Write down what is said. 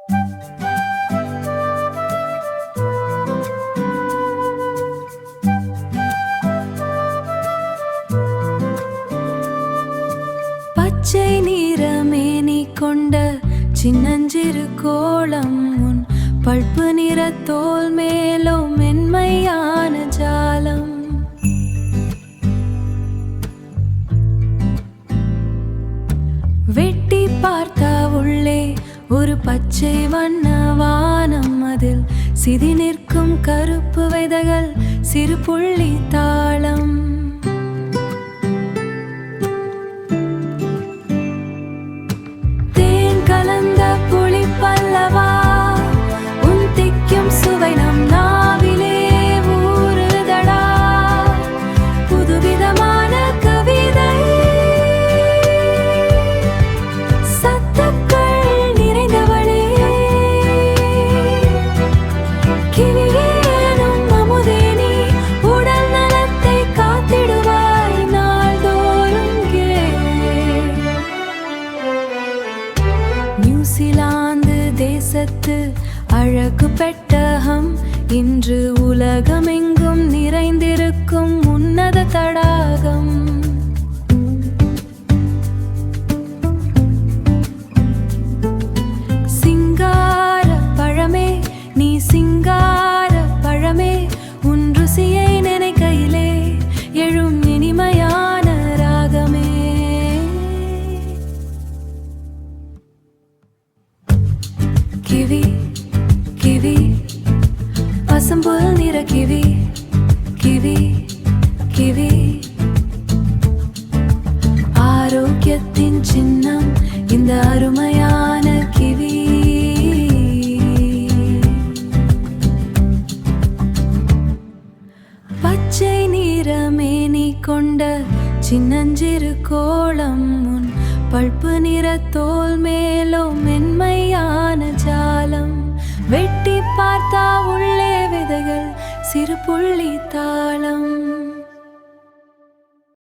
பச்சை நிறமேனி கொண்ட சின்னஞ்சிறு கோலம் உன் பழுப்பு நிற தோல் மேலோ மென்மையான ஜாலம். வெட்டி பார்த்தா உள்ளே ஒரு பச்சை வண்ண வானம், அதில் சிதி நிற்கும் கருப்பு விதைகள் சிறு புள்ளி தாளம். தேன் கலந்த புளிப்பல்லவா உன் திக்கும் சுவை நம் நாவிலே ஊறுதடா. புதுவிதமான கவிதை சத்தங்கள் நிறைந்தவளே, கிளியேனும் அமுதே நீ உடல் நலத்தை காத்திடுவாய் நாள்தோறும். நியூசிலாந்து தேசத்து அழகு பெட்டகம் இன்று உலகமெங்கும் நிறைந்திருக்கும் உன்னத தடாகம். சிங்கார பழமே நீ சிங்கார பழமே, உன் ருசியை நினைக்கையிலே எழும் இனிமையான ராகமே. கிவி கிவி பசும்புல் நிற கிவி கிவி கிவி, ஆரோக்கியத்தின் சின்னம் இந்த அருமையான கிவி. பச்சை நிறமேனி கொண்ட சின்னஞ்சிறு கோலம் உன் பழுப்பு நிற தோல் மேலோ மென்மையான ஜாலம். வெட்டி பார்த்தா உள்ளே விதைகள் சிறு புள்ளி தாளம்.